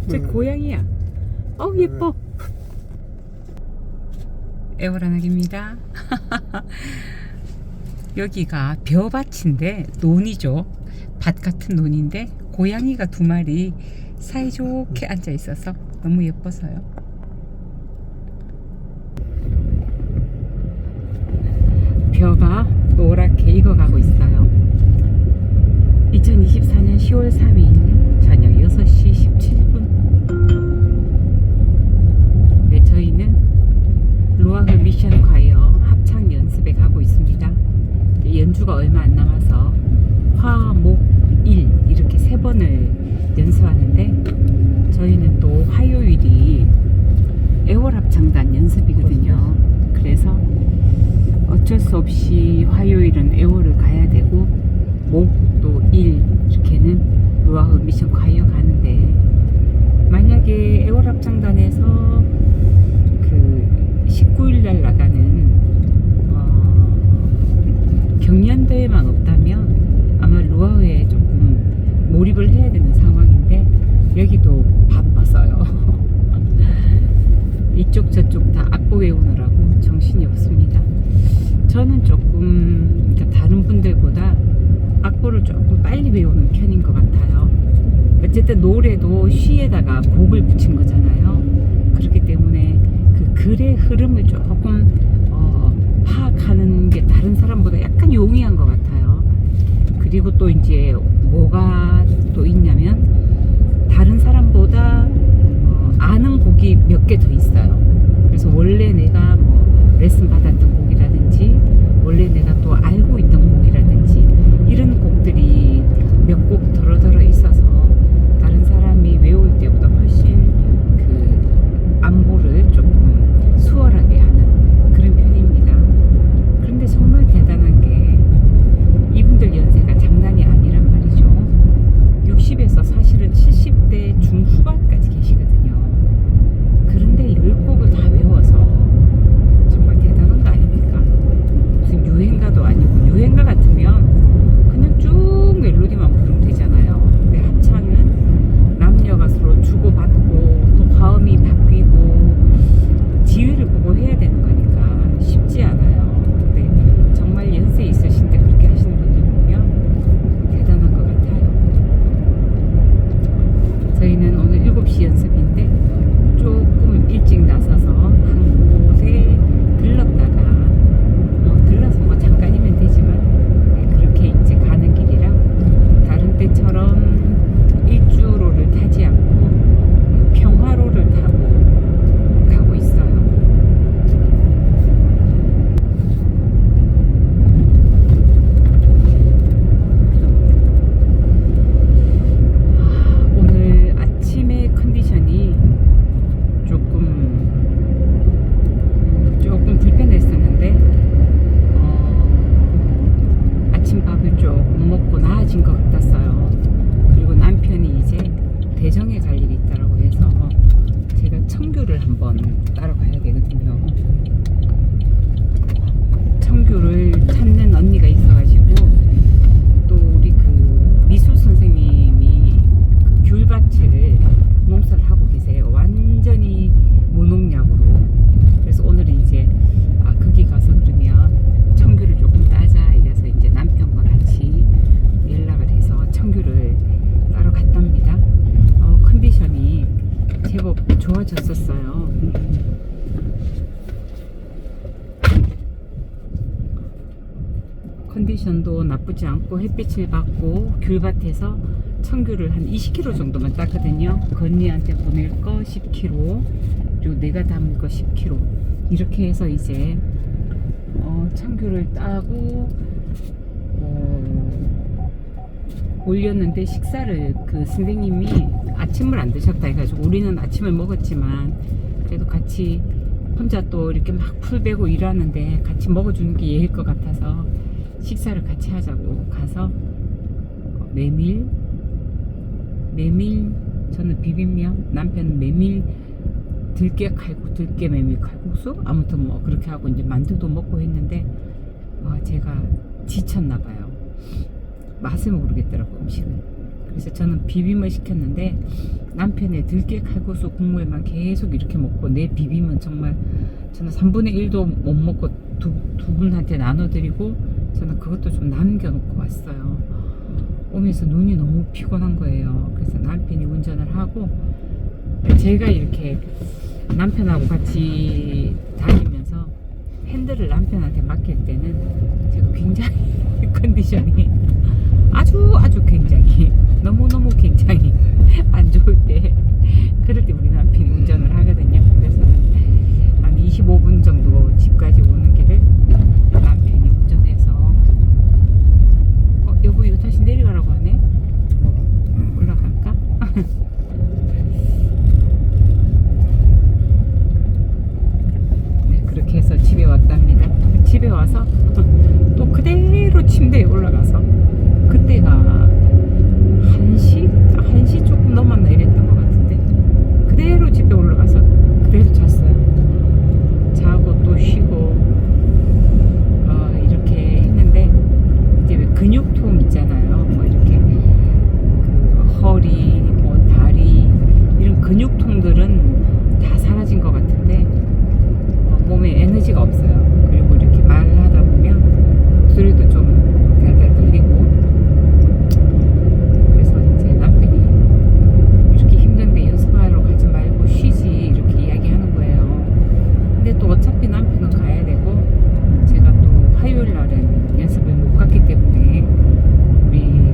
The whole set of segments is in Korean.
저 고양이야. 예뻐. 애월한학입니다. 여기가 벼밭인데 논이죠. 밭 같은 논인데 고양이가 2마리 사이좋게 앉아 있어서 너무 예뻐서요. 벼가 노랗게 익어가고 있어요. 2024년 10월 3일 저녁 6시 17분. 네, 저희는 루아흐 미션 과이어 합창 연습에 가고 있습니다. 연주가 얼마 안 남아서 화, 목, 일 이렇게 3번을 연습하는데 저희는 또 화요일이 애월 합창단 연습이거든요. 그래서 어쩔 수 없이 화요일은 애월을 가야 되고 목 또 일 이렇게는 루아흐 미션 과이어 가는데, 만약에 애월 합창단에서 그 19일날 나가는 경연대회만 없다면 아마 루아흐에 조금 몰입을 해야 되는 상황인데 여기도 바빴어요. 이쪽 저쪽 다 악보 외우느라고 정신이 없습니다. 저는 조금 그러니까 다른 분들보다 악보를 조금 빨리 외우는 편인 것 같아요. 어쨌든 노래도 시에다가 곡을 붙인 거잖아요. 그렇기 때문에 그 글의 흐름을 조금 파악하는 게 다른 사람보다 약간 용이한 것 같아요. 그리고 또 이제 뭐가 또 있냐면 다른 사람보다 아는 곡이 몇 개 더 있어요. 그래서 원래 내가 뭐 레슨 받았던 곡이라든지 원래 내가 또 알고 있던 곡이라든지 이런 곡들이 몇 곡 덜어덜어 있어서 다른 사람이 외울 때보다 훨씬 그 안보를 조금 수월하게 하는 그런 편입니다. 그런데 정말 대단한 게 이분들 연세가 장난이 아니란 말이죠. 60에서 사실은 70대 중후반까지 계시거든요. 그런데 10곡을 다 외워서 정말 대단한 거 아닙니까? 무슨 유행가도 아니고, 유행가 같으면 그냥 쭉 멜로디만 부르면 되잖아요. 근데 합창은 남녀가 서로 주고받고 또 화음이 바뀌고 지휘를 보고 해야 되는 거니까 쉽지 않아요. 근데 정말 연세 있으신데 그렇게 하시는 분들 보면 대단한 것 같아요. 저희는 오늘 7시 연습인데 조금 일찍 나서서 한 곳에 들렀다가 들러서 뭐 잠깐이면 되지만 그렇게 이제 가는 길이라 다른 때처럼 일주로를 타지 않고 평화로를 타고 가고 있어요. 오늘 아침의 컨디션이 조금 불편했었는데 아침밥을 조금 먹고 나아진 것 같았어요. 그리고 남편이 이제 대정에 갈 일이 있다고 해서 제가 청규를 한번 따러 가야 되거든요. 청규를 찾는 언니가 있어가지고 또 우리 그 미술 선생님이 그 귤밭을 농사를 하고 계세요. 완전히 무농약으로. 그래서 오늘은 이제 거기 가서 그러면 청규를 조금 따자 이래서 이제 남편과 같이 연락을 해서 청규를 따러 갔답니다. 컨디션이 제법 좋아졌었어요. 컨디션도 나쁘지 않고 햇빛을 받고 귤밭에서 청규를 한 20kg 정도만 땄거든요. 그 언니한테 보낼 거 10kg, 그리고 내가 담을 거 10kg 이렇게 해서 이제 청규를 따고 올렸는데 식사를 그 선생님이 아침을 안 드셨다 해가지고 우리는 아침을 먹었지만 그래도 같이 혼자 또 이렇게 막 풀베고 일하는데 같이 먹어주는 게 예일 것 같아서 식사를 같이 하자고 가서 메밀 저는 비빔면, 남편은 메밀 들깨 칼국, 들깨 메밀 칼국수 아무튼 뭐 그렇게 하고 이제 만두도 먹고 했는데 제가 지쳤나 봐요. 맛을 모르겠더라고 음식은. 그래서 저는 비빔을 시켰는데 남편의 들깨 칼국수 국물만 계속 이렇게 먹고, 내 비빔은 정말 저는 3분의 1도 못 먹고 두 분한테 나눠드리고 저는 그것도 좀 남겨놓고 왔어요. 오면서 눈이 너무 피곤한 거예요. 그래서 남편이 운전을 하고, 제가 이렇게 남편하고 같이 다니면서 핸들을 남편한테 맡길 때는 제가 굉장히 컨디션이 아주 굉장히 너무너무 굉장히 안 좋을 때, 그럴 때 우리 남편이 운전을 하거든요. 그래서 한 25분 정도 집까지 오는 길을 남편이 운전해서, 여보 이거 다시 내려가라고 하네. 올라갈까? 네, 그렇게 해서 집에 왔답니다. 집에 와서 또 그대로 침대에 올라가서, 그때가 1시 조금 넘었나 이랬던 것 같은데, 그대로 집에 올라가서 그대로 잤어요. 자고 또 쉬고 이렇게 했는데, 이제 왜 근육통 있잖아요. 뭐 이렇게 그 허리, 뭐 다리 이런 근육통들은 다 사라진 것 같은데 몸에 에너지가 없어요. 그리고 이렇게 말을 하다 보면 목소리도 좀 달달 들리고, 그래서 이제 남편이 이렇게 힘든데 연습하러 가지 말고 쉬지 이렇게 이야기하는 거예요. 근데 또 어차피 남편은 가야 되고, 제가 또 화요일 날은 연습을 못 갔기 때문에 우리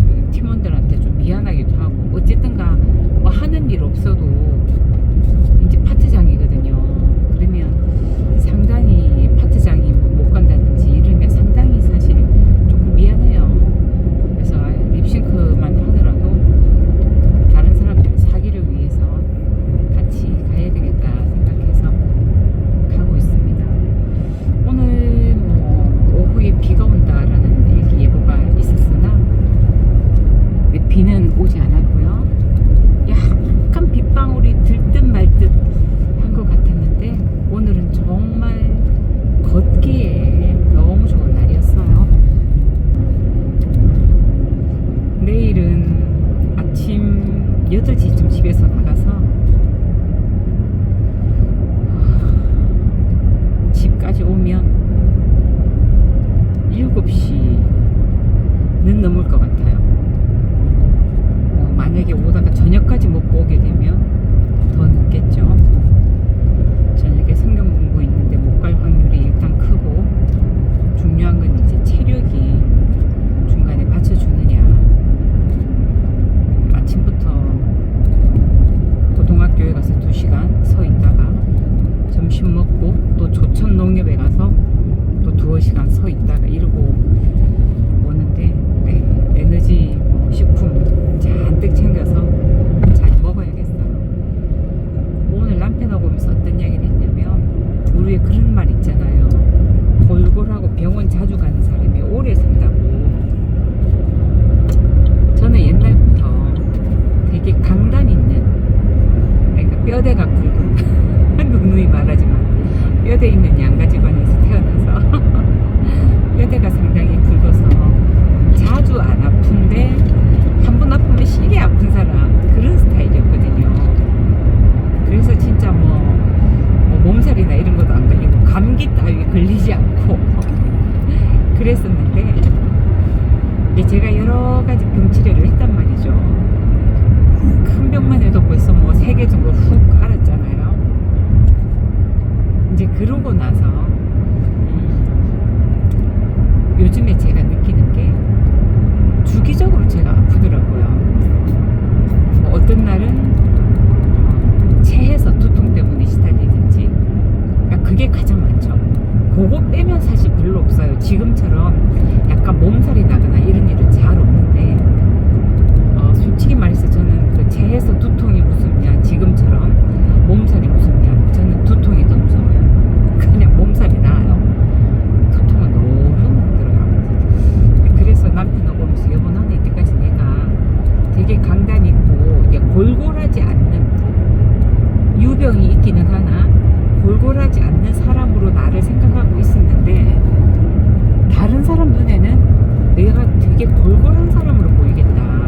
그 팀원들한테 좀 미안하기도 하고, 어쨌든가 뭐 하는 일 없어도 이제 파트장이거든요. 그러면 상당히 파트장이 못 간다든지 이러면 상당히 사실 조금 미안해요. 그래서 립싱크만 하더라도 다른 사람들 사기를 위해서 같이 가야 되겠다 생각해서 가고 있습니다. 오늘 뭐 오후에 비가 온다라는 일기 예보가 있었으나 비는 오지 않았고요. 약간 빗방울이 들 듯 말 듯 한 것 같았는데, 오늘은 정말 걷기에 너무 좋은 날이었어요. 내일은 아침 8시쯤 집에서 나가서 집까지 오면 7시는 넘을 것 같아요. 만약에 오다가 저녁까지 먹고 오게 되면 더 늦겠죠. 저녁에 성경 공부 있는데 못 갈 확률이 일단 크고, 중요한 건 이제 체력이 중간에 받쳐주느냐. 아침부터 고등학교에 가서 2시간 서 있다가 점심 먹고 또 조천 농협에 가서 또 2시간 서 있다가 이러고 오는데, 네, 에너지 뭐 식품 잔뜩 챙겨서 잘 먹어야겠어요. 오늘 남편하고 오면서 어떤 이야기를 했냐면, 우리의 그런 말 있잖아요. 골골하고 병원 자주 가는 사람이 오래 산다고. 저는 옛날부터 되게 강단 있는, 그러니까 뼈대가 굵은 누누이 말하지만 뼈대 있는 양가 집안에서 태어나서 뼈대가 상당히 굵어서 자주 안 아픈데 한 번 아프면 시게 아픈 사람, 그런 스타일이었거든요. 그래서 진짜 뭐 몸살이나 이런 것도 안 걸리고 감기 따위 걸리지 않고 그랬었는데, 이제 제가 여러 가지 병 치료를 했단 말이죠. 큰 병만 해도 벌써 뭐 3개 정도 훅 앓았잖아요. 이제 그러고 나서 요즘에 제가 느끼는 게 주기적으로 제가 아프더라고요. 뭐 어떤 날은 체해서 두통 때문에 시달리든지, 그러니까 그게 가장 많죠. 그거 빼면 사실 별로 없어요. 지금처럼 약간 몸살이 나거나 이런 일은 잘 없는데, 솔직히 말해서 저는 그 체해서 두통이 무섭냐, 지금처럼 몸살이 무섭냐, 저는 두통이 더 무서워요. 그냥 몸살이 나아요. 두통은 너무 힘들어요. 그래서 남편하고 오면서, 여보 나는 이때까지 내가 되게 강단 있고 이게 골골하지 않는, 유병이 있기는 하나 골골하지 않는 사람으로 나를 생각하고 있었는데, 다른 사람 눈에는 내가 되게 골골한 사람으로 보이겠다.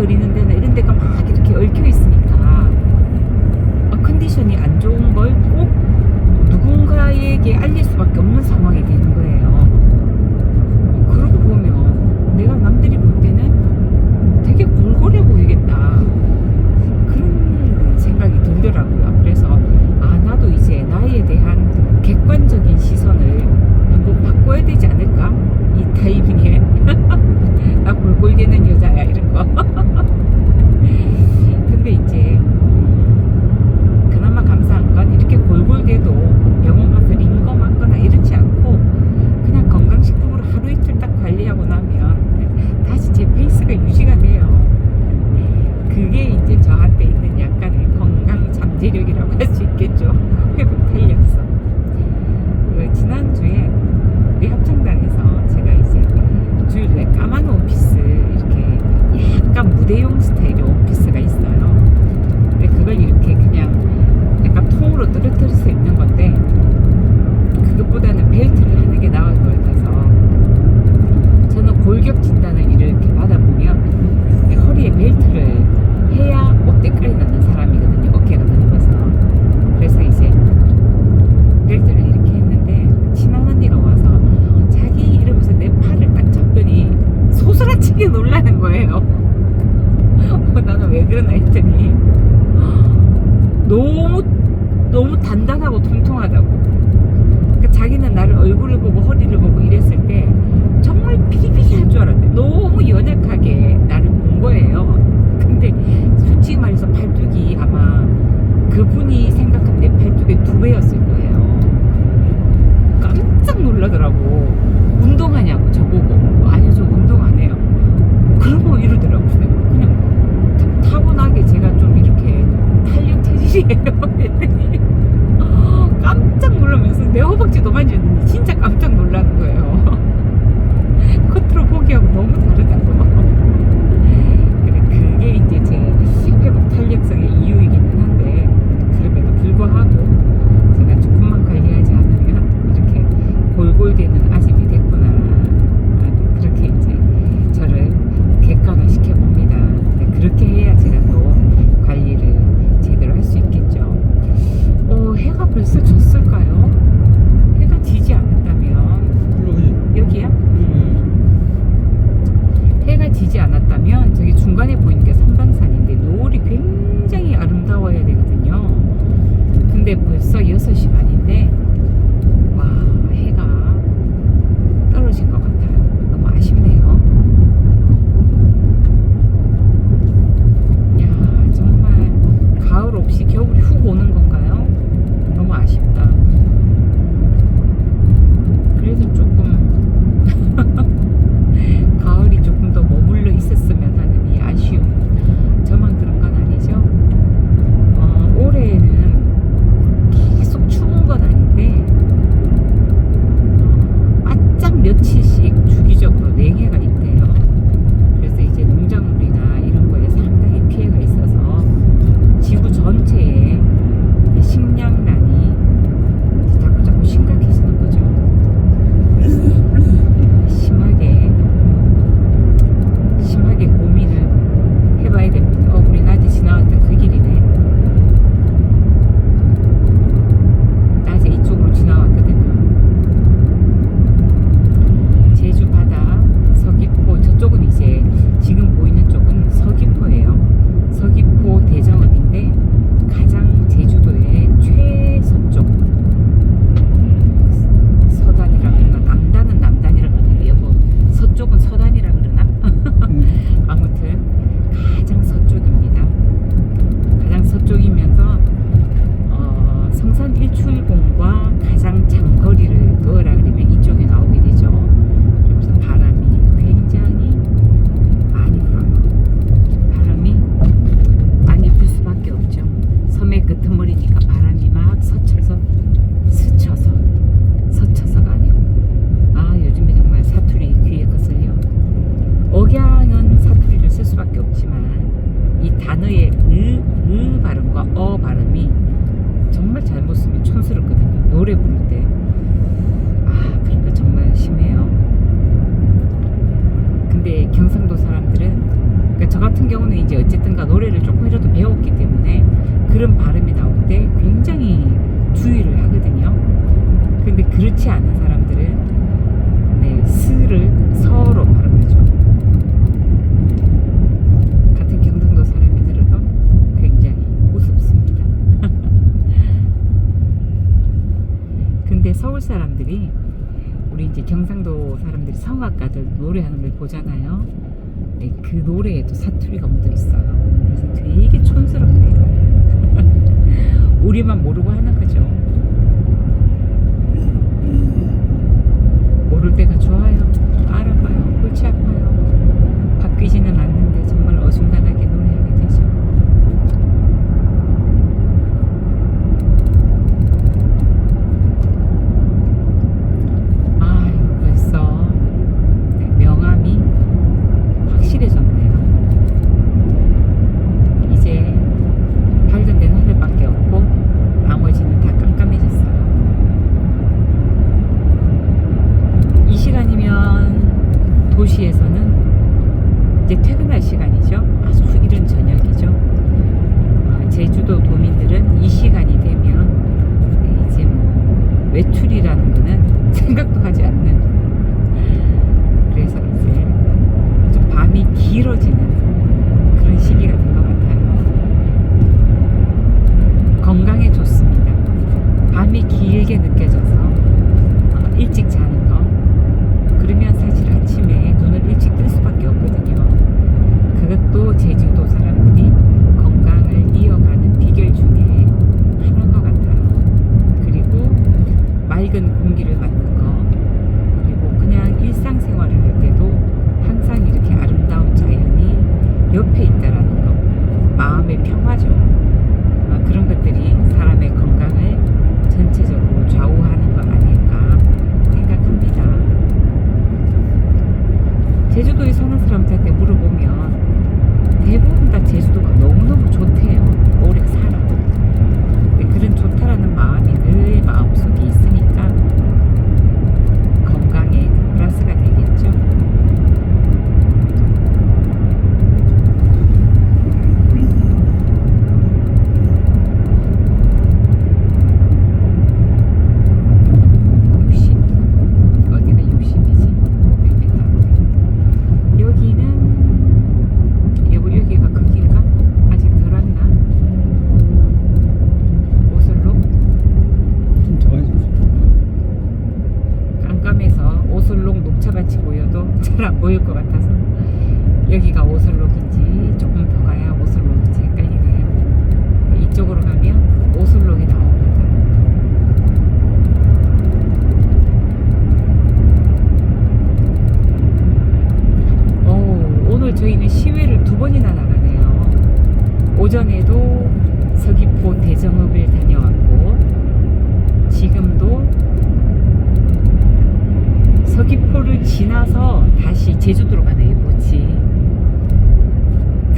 거리는 데나 이런 데가 막 이렇게 얽혀 있으니까 컨디션이 안 좋은 걸 꼭 누군가에게 알릴 수밖에 없는 상황이 되는 거예요. 그러고 보면 내가 남들이 볼 때는 되게 골골해 보이겠다, 그런 생각이 들더라고요. 그래서 나도 이제 나에 대한 객관적인 시선을 한번 바꿔야 되지 않을까, 이 타이밍에. 나 골골개는 여자야 이런 거. 근데 이제 그나마 감사한 건 이렇게 골골개도 병원 가서 링거 맞거나 이렇지 않고 그냥 건강식품으로 하루 이틀 딱 관리하고 나면 다시 제 페이스가 유지가 돼요. 그게 이제 저한테 있는 약간의 건강 잠재력이라고 할 수 있겠죠. 회복 탄력성. 지난주에 우리 합창단에서 제가 이제 주일에 까만 원피스, 이렇게 약간 무대용 스타일의 원피스가 있어요. 근데 그걸 이렇게 그냥 약간 통으로 떨어뜨려서 입는 건데, 그것보다는 벨트를 하는 게 나을 것 같아서 저는 골격 진단을 이렇게 받아보면 허리에 벨트를 해야 옷대깔이 나는 사람이거든요. 어깨가 넓어서. 그래서 이제 벨트를 이렇게 했는데 친한 언니가 와서 자기 이러면서 내 팔을 딱 잡더니 소스라치게 놀라는 거예요. 나는 왜 그러나 했더니 너무 단단하고 통통하다고. 그러니까 자기는 나를 얼굴을 보고 허리를 보고 이랬을 때 정말 피리피리할 줄 알았대. 너무 연약하게 나를 본 거예요. 근데 솔직히 말해서 팔뚝이 아마 그분이 생각한 내 팔뚝의 2배였을 거예요. 깜짝 놀라더라고. 운동하냐고 저보고. 아니요, 저 운동 안 해요. 그러고 이러더라고. 그냥 타고나게 제가 좀 이렇게 탄력 체질이에요. 그랬더니 깜짝 놀라면서 내 허벅지도 만졌는데 진짜 깜짝 놀라는 거예요. 겉으로 보기하고 너무 다르다고. 그게 이제 제 회복 탄력성의 이유이기는 한데, 그럼에도 불구하고 제가 조금만 관리하지 않으면 이렇게 골골대는 아짐이 됐구나. 그렇게 이제 저를 객관화시켜 봅니다. 그렇게 해야 제가 또 관리를 제대로 할 수 있겠죠. 해가 벌써 졌을까요? 해가 지지 않았다면 여기야? 해가 지지 않았다면 저기 중간에 보이는 게 삼방산인데 노을이 굉장히 아름다워야 되거든요. 근데 벌써 6시 반인데 와, 해가 떨어진 것 같아요. 너무 아쉽네요. 야, 정말 가을 없이 겨울이 훅 오는 건가요? 너무 아쉽다. 그래도 조금 가을이 조금 더 머물러 있었으면 하는 이 아쉬움. 저만 그런 건 아니죠. 올해는 계속 추운 건 아닌데 바짝 며칠씩 주기적으로 냉해가 있대요. 그래서 이제 농작물이나 이런 거에 상당히 피해가 있어서 지구 전체에 식량난이 자꾸 심각해지는 거죠. 심하게 고민을 해봐야 됩니다. 우리 낮에 지나왔던 그 길이네. 낮에 이쪽으로 지나왔거든요. 제주 바다, 서귀포, 저쪽은 이제 지금 보이는 쪽은 서귀포예요. 서귀포 대정읍인데 가장 제주도의 최서쪽, 서단이라 그러나 남단이라 그러는데 여보, 서쪽은 서단이라 그러나? 아무튼 가장 서쪽입니다. 가장 서쪽이면서 성산 일출봉과 가장 장거리를 그어라 그러면 이쪽에 나오게 되죠. 그러면서 바람이 굉장히 많이 불어요. 바람이 많이 불 수밖에 없죠. 섬의 끄트머리니까 바람이 막 스쳐서가 아니고, 요즘에 정말 사투리 귀에 거슬려. 억양은 사투리를 쓸 수밖에 없지만 이 단어의 발음과 발음이 정말 잘못 쓰면 촌스럽거든요. 노래 부를 때. 그러니까 정말 심해요. 근데 경상도 사람들은, 그러니까 저 같은 경우는 저는 이제 어쨌든가 노래를 조금이라도 배웠기 때문에 그런 발음이 나올 때 굉장히 주의를 하거든요. 근데 그렇지 않은 사람들은 네, 스를 서로 발음하죠. 같은 경상도 사람이 들어도 굉장히 우습습니다. 근데 서울 사람들이 우리 이제 경상도 사람들이 성악가들 노래하는 걸 보잖아요. 네, 그 노래에도 사투리가 묻어 있어요. 그래서 되게 촌스럽네요. 우리만 모르고 하는 거죠. 모를 때가 좋아요. 알아봐요. 골치 아파요. 바뀌지는 않는데 정말 어중간하게 노래하게 되죠. 아유, 벌써 네, 명암이 확실해졌네요. 이제 밝은 데는 하늘밖에 없고 나머지는 다 깜깜해졌어요. 이 시간이면 도시에서는 이제 퇴근할 시간이죠. 아주 이른 저녁이죠. 제주도 도민들은 이 시간이 되면 이제 뭐 외출이라는 거는 생각도 하지 않는, 그래서 이제 좀 밤이 길어지는 그런 시기가 된 것 같아요. 건강에 좋습니다. 밤이 길게 느껴져서 일찍 자는 거. 그러면 사실 아침에 눈을 일찍 뜰 수밖에 없거든요. 그것도 제주도 사람들이 건강을 이어가는 비결 중에 하나인 것 같아요. 그리고 맑은 공기를 맡는 거, 그리고 그냥 일상생활을 할 때도 항상 이렇게 아름다운 자연이 옆에 있다라는 거, 마음의 평화죠. 그런 것들이 사람의 건강을 전체적으로 좌우하는 거 아닐까 생각합니다. 제주도에 사는 사람들한테 물어보면 대부분 다 제주도가 너무너무 좋대요. 오래 살아도. 근데 그런 좋다라는 마음이 늘 마음속에 있으니까 건강에 플러스가 되겠죠. 녹차밭이 보여도 잘 안 보일 것 같아서 여기가 오슬록인지 조금 더 가야 오슬록인지 헷갈리네요. 이쪽으로 가면 오슬록이 나옵니다. 오늘 저희는 시외를 2번이나 나가네요. 오전에도 서귀포 대정읍을 다녀왔고 지금도 서귀포를 지나서 다시 제주도로 가네요. 모치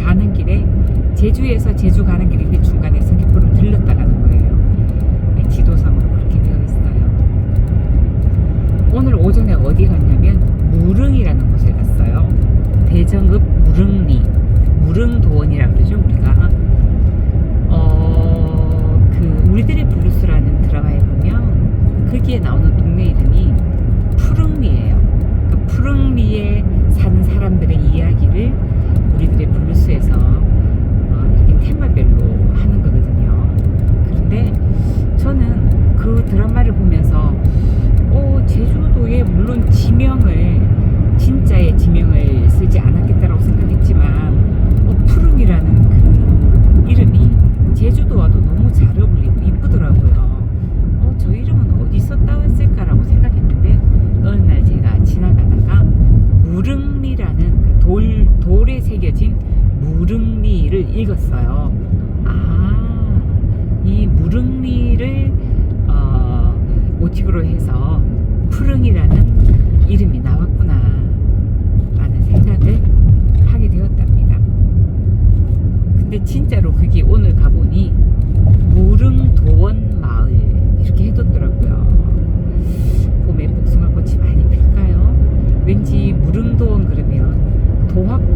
가는 길에 제주에서 제주 가는 길인데 중간에 서귀포를 들렀다 가는 거예요. 지도상으로 그렇게 되어 있어요. 오늘 오전에 어디 갔냐면 무릉이라는 곳에 갔어요. 대정읍 무릉리, 무릉도원이라고 그러죠 우리가. 우리들의 블루스라는 드라마에 보면 거기에 나오는 동네 이름이 푸릉리예요. 그 푸릉리에 사는 사람들의 이야기를 우리들의 블루스에서 이렇게 테마별로 하는 거거든요. 그런데 저는 그 드라마를 보면서 제주도에 물론 진짜의 지명을 쓰지 않았겠다라고 생각했지만 푸릉이라는 그 이름이 제주도와도 너무 잘 어울리고 이쁘더라고요. 저 이름은 어디서 따왔을까라고 생각했는데 어느 날 제가 지나가다가 무릉리라는 돌에 새겨진 무릉리를 읽었어요. 이 무릉리를 모티브로 해서 푸릉이라는 이름이 나왔구나 라는 생각을 하게 되었답니다. 근데 진짜로 그게 오늘 가보니 무릉도원 마을 이렇게 해뒀더라고요. 봄에 복숭아꽃이 많이 필까요? 왠지 무릉도원 그러면 도학